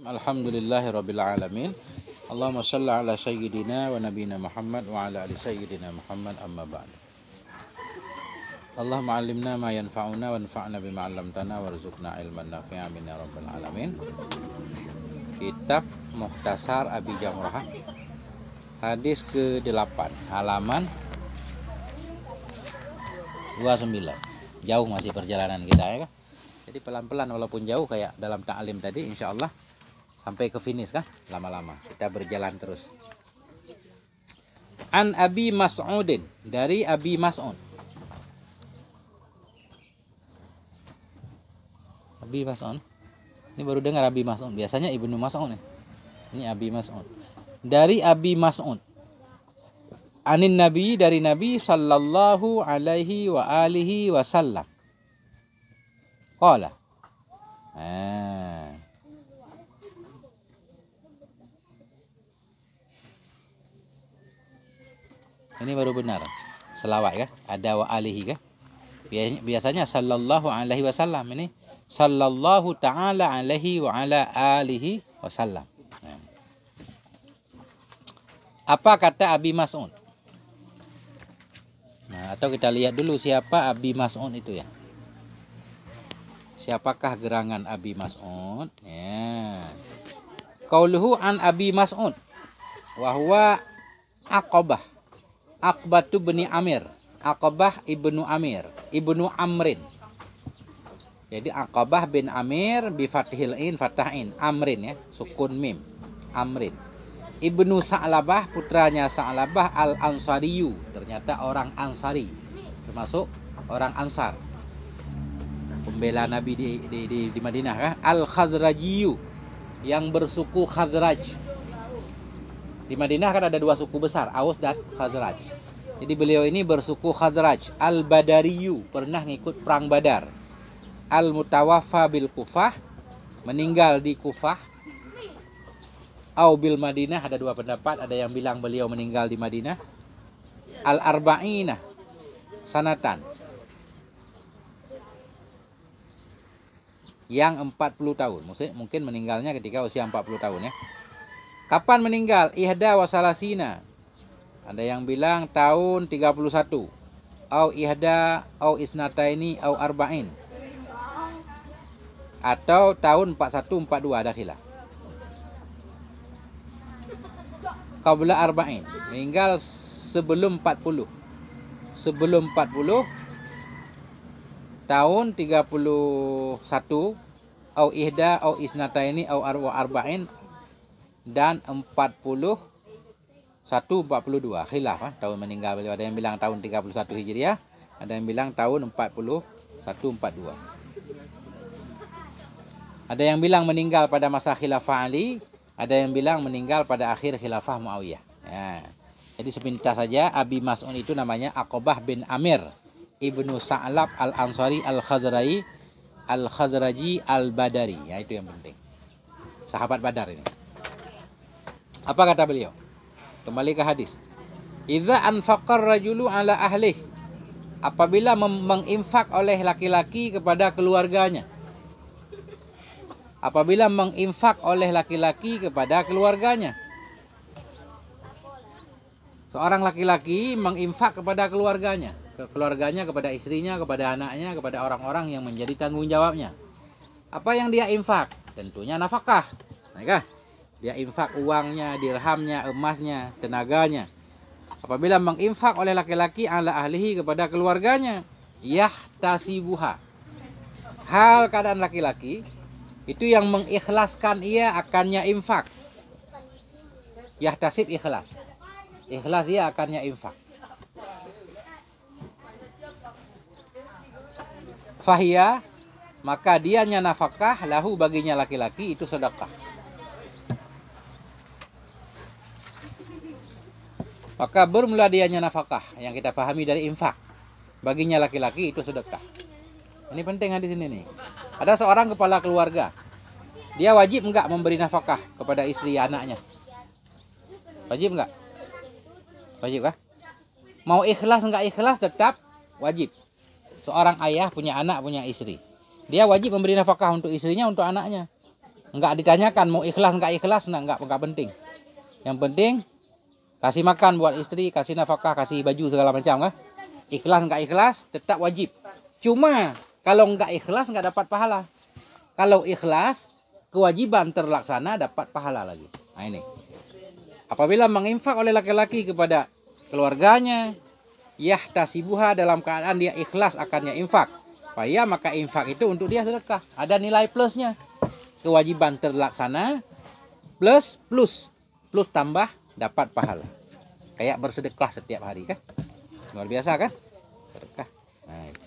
Alhamdulillahirabbil alamin. Allahumma shalli ala sayyidina wa nabiyina Muhammad wa ala ali sayyidina Muhammad amma ba'd. Allahumma 'allimna ma yanfa'una wanfa'na bima 'allamtana warzuqna ilman nafi'an amin ya rabbal alamin. Kitab Mukhtasar Abi Jamrah, hadis ke-8, halaman 29. Jauh masih perjalanan kita ya kan? Jadi pelan-pelan walaupun jauh kayak dalam ta'lim tadi, insyaallah sampai ke finish kan, lama-lama kita berjalan terus. An Abi Mas'udin, dari Abi Mas'ud. Abi Mas'ud, ini baru dengar Abi Mas'ud, biasanya Ibnu Mas'ud nih. Ini Abi Mas'ud. Dari Abi Mas'ud. Anin Nabi, dari Nabi sallallahu alaihi wa alihi wasallam. Qala. Ini baru benar. Selawat ya, ada wa alihi kan? Biasanya sallallahu alaihi wasallam, ini sallallahu ta'ala alaihi wa ala alihi wasallam. Apa kata Abi Mas'ud? Nah, atau kita lihat dulu siapa Abi Mas'ud itu ya. Siapakah gerangan Abi Mas'ud? Ya. Qauluhu an Abi Mas'ud wa huwa Aqabah. Aqbatu bin Amir. Aqabah ibnu Amir, ibnu Amrin. Jadi Aqabah bin Amir bi fathil in, fathahin, Amrin ya, sukun mim, Amrin. Ibnu Sa'labah, putranya Sa'labah al-Ansariyu, ternyata orang Ansari, termasuk orang Ansar, pembela Nabi di Madinah kan? Al-Khazrajiyu, yang bersuku Khazraj. Di Madinah kan ada dua suku besar, Aus dan Khazraj. Jadi beliau ini bersuku Khazraj. Al-Badariyu, pernah ngikut perang Badar. Al-Mutawaffa bil Kufah, meninggal di Kufah. Au bil Madinah, ada dua pendapat, ada yang bilang beliau meninggal di Madinah. Al-Arba'ina sanatan, yang 40 tahun. Mungkin meninggalnya ketika usia 40 tahun ya. Kapan meninggal? Ihda wa salasina. Ada yang bilang tahun 31. Au ihda au isnataini au arba'in. Atau tahun 41 42, ada khilaf. Qabla arba'in, meninggal sebelum 40. Sebelum 40 tahun 31 au ihda au isnataini au arba'in, dan 41 42, khilaf tahun meninggal beliau. Ada yang bilang tahun 31 Hijriah, ada yang bilang tahun 41 42. Ada yang bilang meninggal pada masa khilafah Ali, ada yang bilang meninggal pada akhir khilafah Muawiyah. Ya. Jadi sepintas saja Abi Mas'ud itu namanya Aqabah bin Amir ibnu Sa'lab al-Ansari al-Khazraji al-Badari. Ya, itu yang penting. Sahabat Badar ini. Apa kata beliau? Kembali ke hadis. Idza anfaqar rajulu ala ahlih, apabila menginfak oleh laki-laki kepada keluarganya. Apabila menginfak oleh laki-laki kepada keluarganya. Seorang laki-laki menginfak kepada keluarganya, kepada istrinya, kepada anaknya, kepada orang-orang yang menjadi tanggung jawabnya. Apa yang dia infak? Tentunya nafkah. Nah, dia infak uangnya, dirhamnya, emasnya, tenaganya. Apabila menginfak oleh laki-laki ala ahlihi kepada keluarganya, yahtasibuha, hal keadaan laki-laki itu yang mengikhlaskan ia akannya infak. Yahtasib ikhlas. Ikhlas ia akannya infak. Fahiyah, maka dianya nafkah, lahu baginya laki-laki itu sedekah. Maka bermula dianya nafkah, yang kita pahami dari infak. Baginya laki-laki itu sedekah. Ini penting di sini nih. Ada seorang kepala keluarga. Dia wajib enggak memberi nafkah kepada istri anaknya? Wajib enggak? Wajib kah? Mau ikhlas enggak ikhlas tetap wajib. Seorang ayah punya anak, punya istri. Dia wajib memberi nafkah untuk istrinya, untuk anaknya. Enggak ditanyakan mau ikhlas enggak ikhlas, nah enggak penting. Yang penting kasih makan buat istri, kasih nafkah, kasih baju segala macam kan. Ikhlas enggak ikhlas tetap wajib. Cuma kalau enggak ikhlas enggak dapat pahala. Kalau ikhlas kewajiban terlaksana dapat pahala lagi. Nah ini. Apabila menginfak oleh laki-laki kepada keluarganya, yahtasibuha dalam keadaan dia ikhlas akannya infak. Supaya maka infak itu untuk dia sedekah. Ada nilai plusnya. Kewajiban terlaksana plus tambah dapat pahala. Kayak bersedekah setiap hari kan? Luar biasa kan? Sedekah. Nah, itu.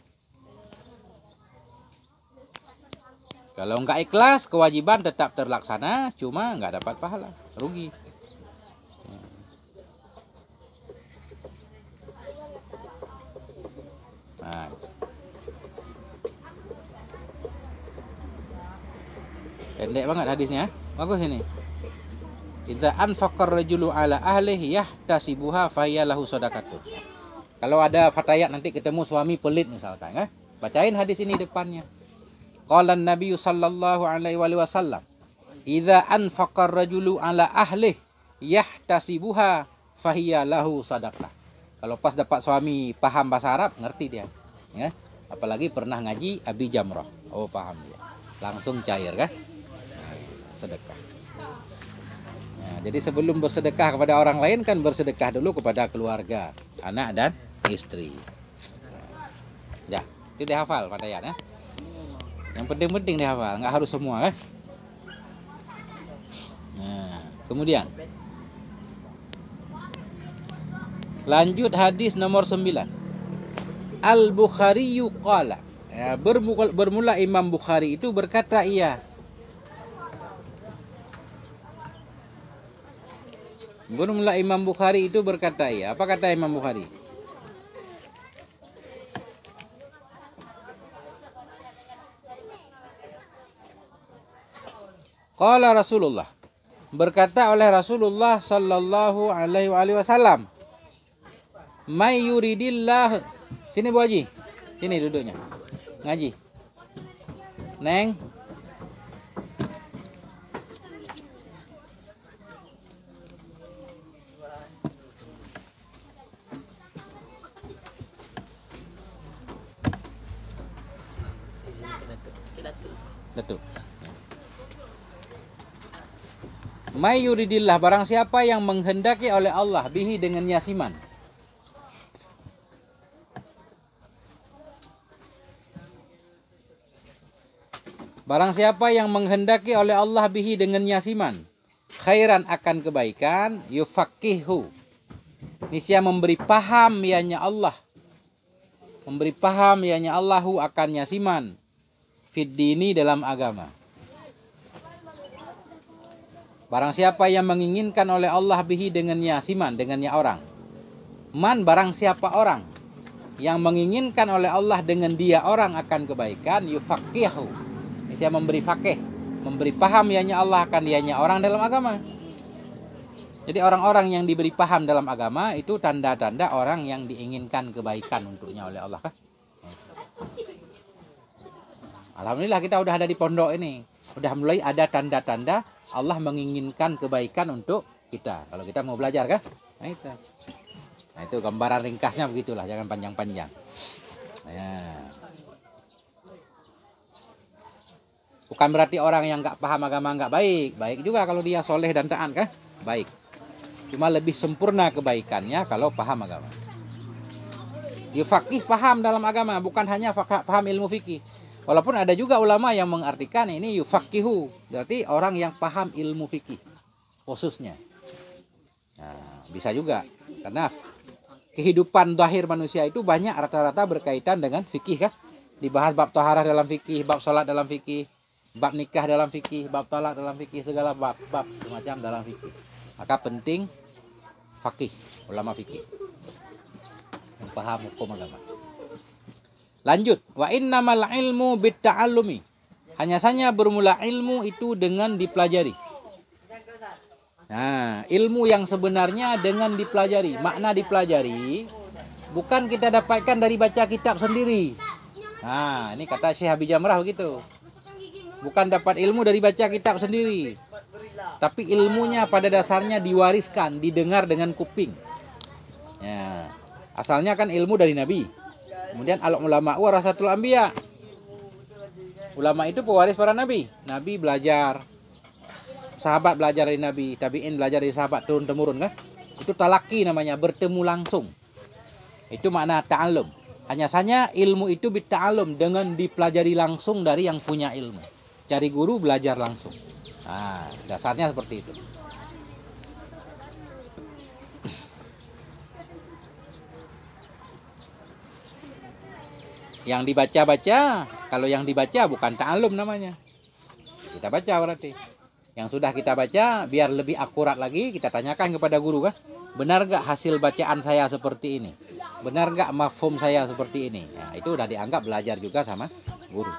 Kalau enggak ikhlas, kewajiban tetap terlaksana, cuma enggak dapat pahala, rugi. Nah. Pendek banget hadisnya, bagus ini. Idza anfaqar rajulu ala ahlihi yahtasibuha fahiyalahu shadaqatu. Kalau ada fatayat nanti ketemu suami pelit misalkan, kan? Bacain hadis ini depannya. Qala an-nabiy sallallahu alaihi wasallam, "Idza anfaqar rajulu ala ahlihi yahtasibuha fahiyalahu shadaqah." Kalau pas dapat suami paham bahasa Arab, ngerti dia, ya. Apalagi pernah ngaji Abi Jamrah. Oh, paham dia. Langsung cair kan? Sedekah. Nah, jadi sebelum bersedekah kepada orang lain kan bersedekah dulu kepada keluarga, anak dan istri. Ya, itu dihafal fatayat ya. Yang penting-penting dihafal, nggak harus semua kan. Nah, kemudian lanjut hadis nomor 9. Al-Bukhari qala. Ya, bermula Imam Bukhari itu berkata ia. Bermula Imam Bukhari itu berkata ia. Apa kata Imam Bukhari? Qala Rasulullah. Berkata oleh Rasulullah sallallahu alaihi wasallam. May yuridillah. Sini Bu Haji. Sini duduknya. Ngaji. Neng. Datuk. May yuridillah, barang siapa yang menghendaki oleh Allah bihi dengan yasiman. Barang siapa yang menghendaki oleh Allah bihi dengan yasiman, khairan akan kebaikan, yufaqihu. Niscaya memberi paham ianya Allah. Memberi paham ianya Allahu akan yasiman. Fid dini dalam agama. Barang siapa yang menginginkan oleh Allah bihi dengannya siman, dengannya orang. Man barang siapa orang yang menginginkan oleh Allah dengan dia orang akan kebaikan, yufaqihu. Niscaya memberi faqih, memberi paham ianya Allah akan dianya orang dalam agama. Jadi orang-orang yang diberi paham dalam agama itu tanda-tanda orang yang diinginkan kebaikan untuknya oleh Allah kah? Alhamdulillah kita udah ada di pondok ini. Udah mulai ada tanda-tanda Allah menginginkan kebaikan untuk kita. Kalau kita mau belajar kan? Nah itu gambaran ringkasnya begitulah, jangan panjang-panjang. Ya. Bukan berarti orang yang nggak paham agama nggak baik. Baik juga kalau dia soleh dan taat kan? Baik. Cuma lebih sempurna kebaikannya kalau paham agama. Dia faqih paham dalam agama, bukan hanya paham ilmu fikih. Walaupun ada juga ulama yang mengartikan ini yufaqihu, berarti orang yang paham ilmu fikih khususnya. Nah, bisa juga karena kehidupan zahir manusia itu banyak rata-rata berkaitan dengan fikih kan. Dibahas bab taharah dalam fikih, bab salat dalam fikih, bab nikah dalam fikih, bab talak dalam fikih, segala bab-bab macam dalam fikih. Maka penting faqih, ulama fikih yang paham hukum agama. Lanjut, wa innamal ilmu bitta'allumi. Hanya saja bermula ilmu itu dengan dipelajari. Nah, ilmu yang sebenarnya dengan dipelajari. Makna dipelajari bukan kita dapatkan dari baca kitab sendiri. Nah, ini kata Syekh Abi Jamrah begitu. Bukan dapat ilmu dari baca kitab sendiri. Tapi ilmunya pada dasarnya diwariskan, didengar dengan kuping. Ya. Asalnya kan ilmu dari Nabi. Kemudian al-ulama warasatul anbiya. Ulama itu pewaris para nabi. Nabi belajar, sahabat belajar dari Nabi, tabi'in belajar dari sahabat turun temurun kan? Itu talaki namanya, bertemu langsung. Itu makna ta'allum. Hanya saja ilmu itu bitta'allum, dengan dipelajari langsung dari yang punya ilmu. Cari guru, belajar langsung. Nah, dasarnya seperti itu. Yang dibaca-baca, kalau yang dibaca bukan ta'allum namanya. Kita baca berarti. Yang sudah kita baca, biar lebih akurat lagi, kita tanyakan kepada guru kan. Benar gak hasil bacaan saya seperti ini? Benar gak mafhum saya seperti ini? Nah, itu udah dianggap belajar juga sama guru.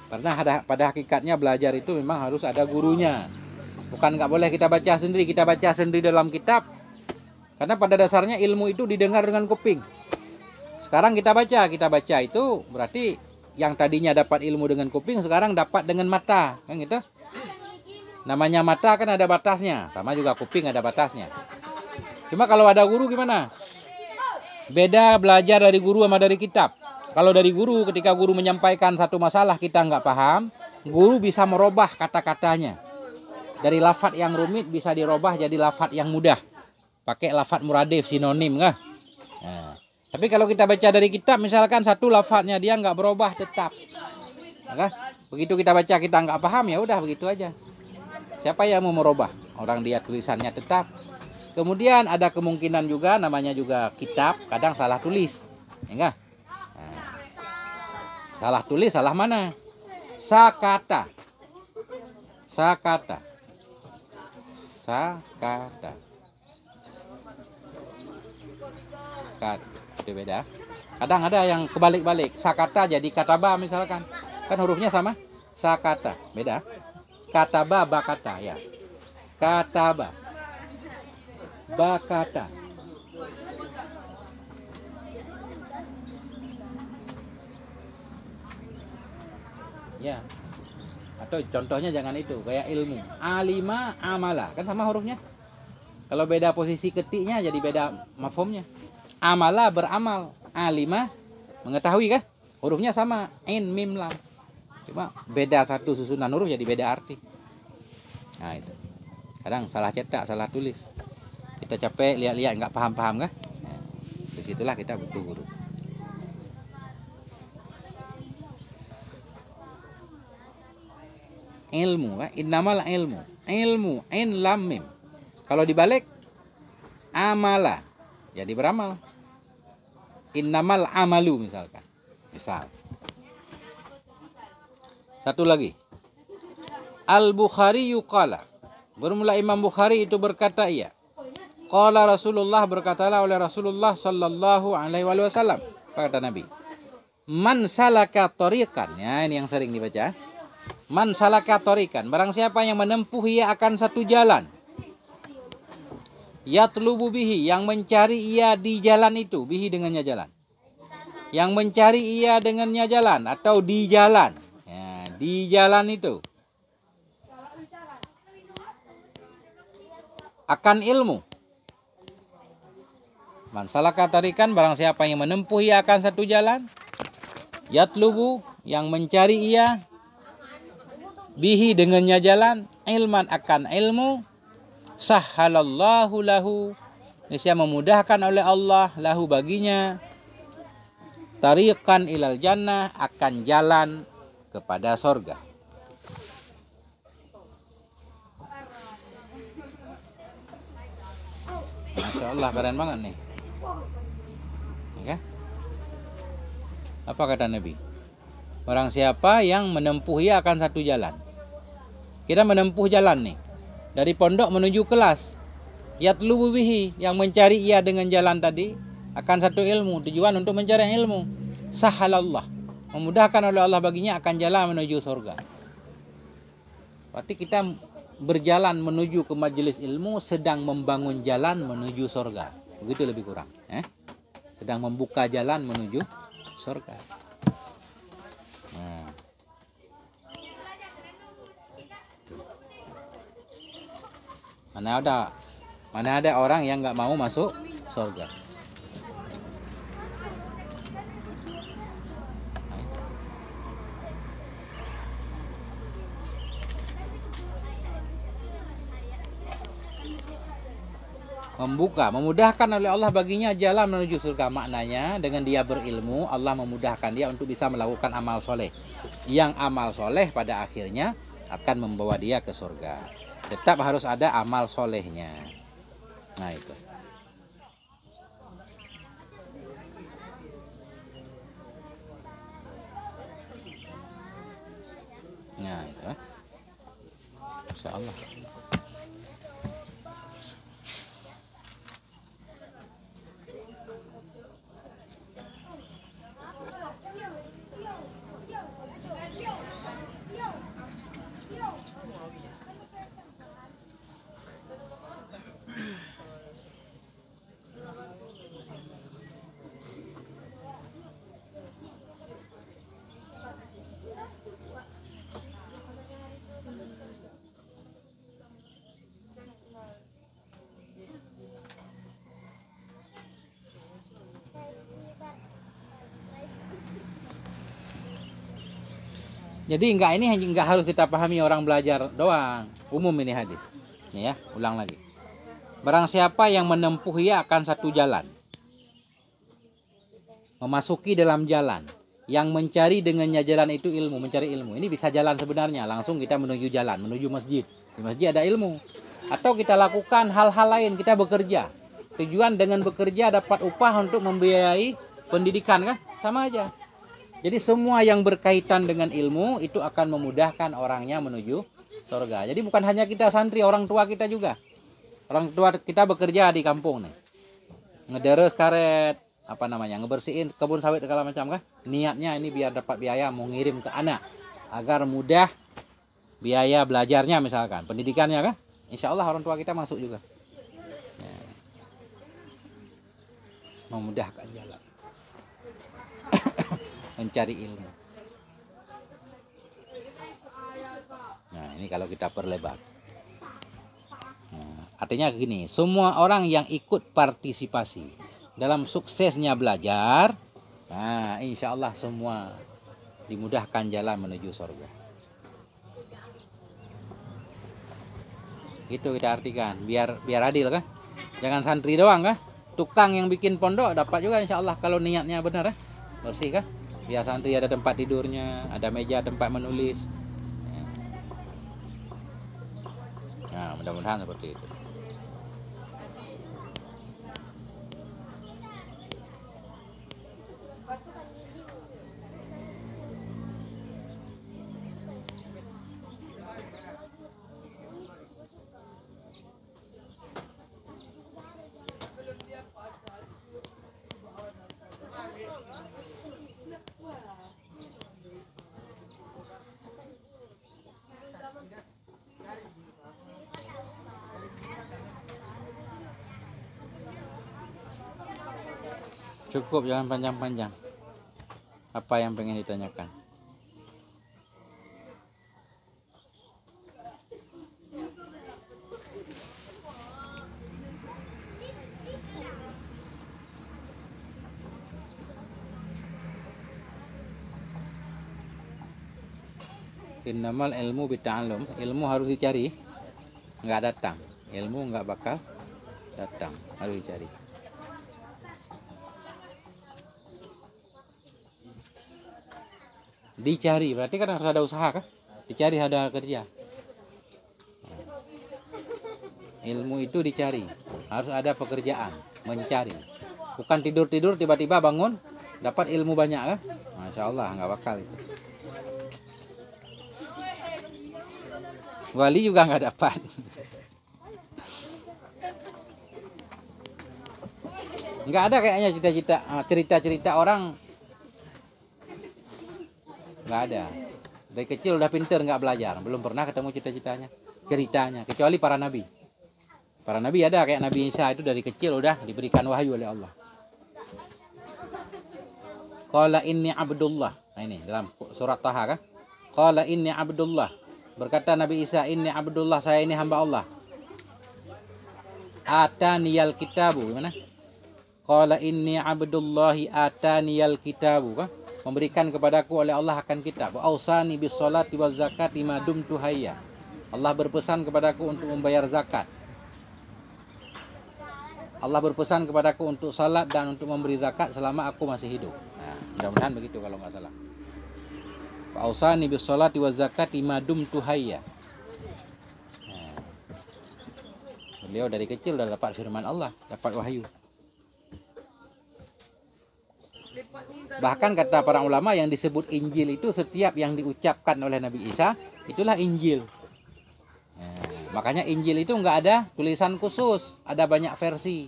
Karena pada hakikatnya belajar itu memang harus ada gurunya. Bukan nggak boleh kita baca sendiri dalam kitab. Karena pada dasarnya ilmu itu didengar dengan kuping. Sekarang kita baca itu berarti yang tadinya dapat ilmu dengan kuping sekarang dapat dengan mata, kan gitu. Namanya mata kan ada batasnya, sama juga kuping ada batasnya. Cuma kalau ada guru gimana? Beda belajar dari guru sama dari kitab. Kalau dari guru, ketika guru menyampaikan satu masalah kita nggak paham, guru bisa merubah kata-katanya. Dari lafadz yang rumit bisa dirubah jadi lafadz yang mudah. Pakai lafadz muradif, sinonim kan? Nah, tapi kalau kita baca dari kitab, misalkan satu lafadznya dia nggak berubah tetap. Maka, begitu kita baca kita nggak paham, ya udah begitu aja. Siapa yang mau merubah? Orang dia tulisannya tetap. Kemudian ada kemungkinan juga, namanya juga kitab, kadang salah tulis. Enggak? Salah tulis, salah mana? Sakata. Sakata. Sakata. Itu beda. Kadang ada yang kebalik-balik. Sakata jadi kataba misalkan. Kan hurufnya sama. Sakata. Beda. Kataba, bakata. Ya. Kataba. Bakata. Ya. Atau contohnya jangan itu, kayak ilmu. Alima, amala, kan sama hurufnya. Kalau beda posisi ketiknya jadi beda mafhumnya. Amala beramal, alima mengetahui kan? Hurufnya sama, in, mim, lam. Cuma beda satu susunan huruf jadi beda arti. Nah itu. Kadang salah cetak, salah tulis. Kita capek lihat-lihat nggak paham-paham kan? Nah, disitulah kita butuh guru. Ilmu, innamal ilmu, in lam mim. Kalau dibalik amala, jadi beramal. Innamal amalu misalkan. Misal. Satu lagi. Al-Bukhari yuqala. Bermula Imam Bukhari itu berkata ia. Qala Rasulullah, berkatalah oleh Rasulullah sallallahu alaihi wasallam. Kata Nabi. Man salaka tariqan. Ya, ini yang sering dibaca. Man salaka tariqan, barang siapa yang menempuh ia akan satu jalan. Yatlubu bihi, yang mencari ia di jalan itu, bihi dengannya jalan. Yang mencari ia dengannya jalan atau di jalan. Ya, di jalan itu. Akan ilmu. Man salaka tariqan, barang siapa yang menempuh ia akan satu jalan. Yatlubu, yang mencari ia bihi dengannya jalan, ilman akan ilmu, sahhalallahu lahu, niscaya memudahkan oleh Allah lahu baginya, tariqan ilal jannah, akan jalan kepada sorga. Masya Allah, keren banget nih. Ya? Apa kata Nabi? Barang siapa yang menempuh ia akan satu jalan. Kita menempuh jalan nih. Dari pondok menuju kelas. Yatlubu bihi, yang mencari ia dengan jalan tadi akan satu ilmu, tujuan untuk mencari ilmu. Sahhalallah, memudahkan oleh Allah baginya akan jalan menuju surga. Berarti kita berjalan menuju ke majelis ilmu sedang membangun jalan menuju surga. Begitu lebih kurang, Sedang membuka jalan menuju surga. Nah. Mana ada orang yang nggak mau masuk surga. Memudahkan oleh Allah baginya jalan menuju surga. Maknanya dengan dia berilmu, Allah memudahkan dia untuk bisa melakukan amal soleh. Yang amal soleh pada akhirnya akan membawa dia ke surga. Tetap harus ada amal solehnya. Nah itu. Nah itu. Insya Allah. Jadi enggak harus kita pahami orang belajar doang. Umum ini hadis. Ini ya, ulang lagi. Barang siapa yang menempuh ia akan satu jalan. Memasuki dalam jalan. Yang mencari dengannya jalan itu ilmu, mencari ilmu. Ini bisa jalan sebenarnya, langsung kita menuju jalan, menuju masjid. Di masjid ada ilmu. Atau kita lakukan hal-hal lain, kita bekerja. Tujuan dengan bekerja dapat upah untuk membiayai pendidikan kan? Sama aja. Jadi semua yang berkaitan dengan ilmu itu akan memudahkan orangnya menuju surga. Jadi bukan hanya kita santri, orang tua kita juga. Orang tua kita bekerja di kampung nih. Ngederes karet, ngebersihin kebun sawit segala macam kan. Niatnya ini biar dapat biaya mau ngirim ke anak. Agar mudah biaya belajarnya misalkan, pendidikannya kan. Insya Allah orang tua kita masuk juga. Ya. Memudahkan jalan. Mencari ilmu. Nah ini kalau kita perlebar. Nah, artinya gini, semua orang yang ikut partisipasi dalam suksesnya belajar, nah insya Allah semua dimudahkan jalan menuju surga. Itu kita artikan, biar adil kan. Jangan santri doang kan. Tukang yang bikin pondok dapat juga insya Allah kalau niatnya benar bersih kan. Biar santri ada tempat tidurnya, ada meja tempat menulis. Nah, mudah-mudahan seperti itu. Cukup, jangan panjang-panjang. Apa yang pengen ditanyakan? Innamal ilmu bita'allum. Ilmu harus dicari, nggak datang. Ilmu nggak bakal datang, harus dicari. Dicari berarti kan harus ada usaha kan? Dicari, ada kerja. Ilmu itu dicari, harus ada pekerjaan, mencari. Bukan tidur-tidur tiba-tiba bangun dapat ilmu banyak kan? Masya Allah, nggak bakal itu. Wali juga nggak dapat. Nggak ada kayaknya cerita-cerita orang. Nggak ada. Dari kecil udah pinter nggak belajar. Belum pernah ketemu ceritanya. Kecuali para nabi. Para nabi ada, kayak Nabi Isa itu dari kecil udah diberikan wahyu oleh Allah. Qala inni Abdullah. Nah ini dalam surat Taha kan? Qala inni Abdullah. Berkata Nabi Isa, inni Abdullah, saya ini hamba Allah. Ataniyal kitabu, gimana? Qala inni Abdullahi ataniyal kitabu, kan? Memberikan kepadaku oleh Allah akan kitab. Wa ausani bis salati waz zakati ma dumtu hayya. Allah berpesan kepadaku untuk membayar zakat. Allah berpesan kepadaku untuk salat dan untuk memberi zakat selama aku masih hidup. Nah, mudah-mudahan begitu kalau nggak salah. Fa ausani bis salati waz zakati ma dumtu hayya. Nah, beliau dari kecil sudah dapat firman Allah, dapat wahyu. Bahkan kata para ulama yang disebut Injil itu setiap yang diucapkan oleh Nabi Isa itulah Injil. Nah, makanya Injil itu nggak ada tulisan khusus, ada banyak versi.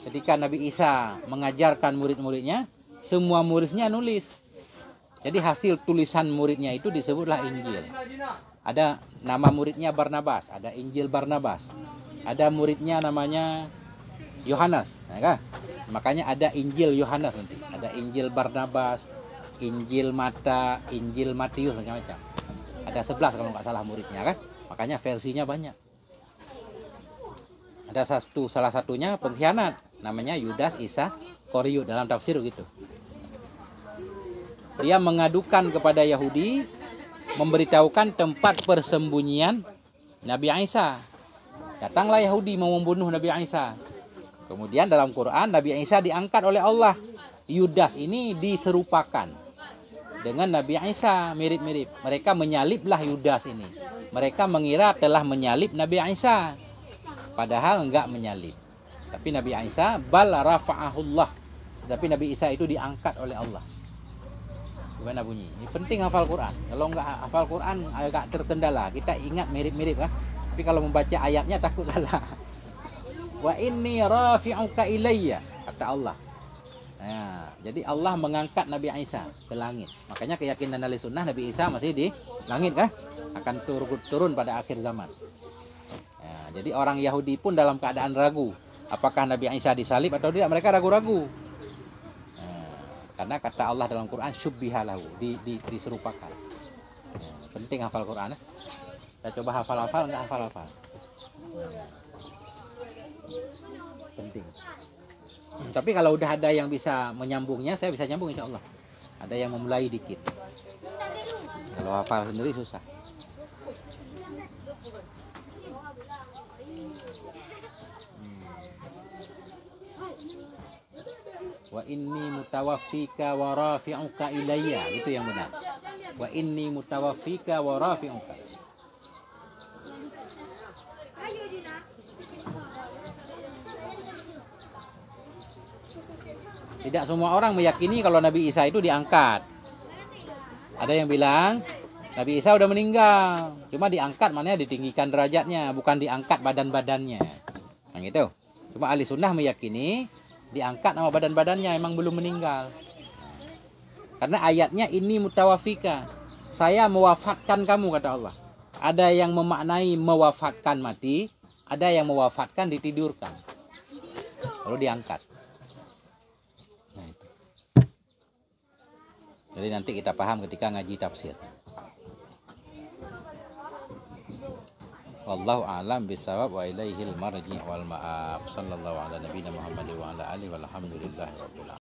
Ketika Nabi Isa mengajarkan murid-muridnya, semua muridnya nulis. Jadi hasil tulisan muridnya itu disebutlah Injil. Ada nama muridnya Barnabas, ada Injil Barnabas. Ada muridnya namanya Yohanes, ya kan? Makanya ada Injil Yohanes nanti, ada Injil Barnabas, Injil Mata, Injil Matius, macam-macam. Ada 11 kalau nggak salah muridnya kan? Makanya versinya banyak. Ada salah satunya pengkhianat, namanya Yudas Iskariot dalam tafsir gitu. Dia mengadukan kepada Yahudi, memberitahukan tempat persembunyian Nabi Isa. Datanglah Yahudi mau membunuh Nabi Isa. Kemudian dalam Quran Nabi Isa diangkat oleh Allah. Yudas ini diserupakan dengan Nabi Isa, mirip-mirip. Mereka menyaliblah Yudas ini. Mereka mengira telah menyalib Nabi Isa, padahal enggak menyalib. Tapi Nabi Isa bal rafa'ahullah. Tapi Nabi Isa itu diangkat oleh Allah. Gimana bunyi? Ini penting hafal Quran. Kalau enggak hafal Quran agak terkendala. Kita ingat mirip-mirip kan? Tapi kalau membaca ayatnya takut salah. Wa inni rafi'uka ilayya, kata Allah. Nah, jadi Allah mengangkat Nabi Isa ke langit. Makanya keyakinan ahli sunnah Nabi Isa masih di langit kan? Akan turun pada akhir zaman. Nah, jadi orang Yahudi pun dalam keadaan ragu. Apakah Nabi Isa disalib atau tidak? Mereka ragu-ragu. Nah, karena kata Allah dalam Quran syubbihalahu, diserupakan. Nah, penting hafal Quran. Kita coba hafal-hafal, enggak hafal-hafal. Penting. Tapi kalau udah ada yang bisa menyambungnya, saya bisa nyambung insya Allah. Ada yang memulai dikit. Kalau hafal sendiri susah. Wa inni mutawaffika wa rafi'uka ilayya, itu yang benar. Wa inni mutawaffika wa rafi'uka. Tidak semua orang meyakini kalau Nabi Isa itu diangkat. Ada yang bilang Nabi Isa udah meninggal, cuma diangkat maknanya ditinggikan derajatnya, bukan diangkat badan-badannya. Nah gitu. Cuma ahli sunnah meyakini diangkat sama badan-badannya, emang belum meninggal. Karena ayatnya ini mutawafika, saya mewafatkan kamu, kata Allah. Ada yang memaknai mewafatkan mati, ada yang mewafatkan ditidurkan, lalu diangkat. Nah, itu. Jadi nanti kita paham ketika ngaji tafsir. Wallahu a'lam bishawab wa ilaihil marji' wal ma'ab. Sallallahu ala nabiyina Muhammad wa ala alihi walhamdulillahi rabbil alamin.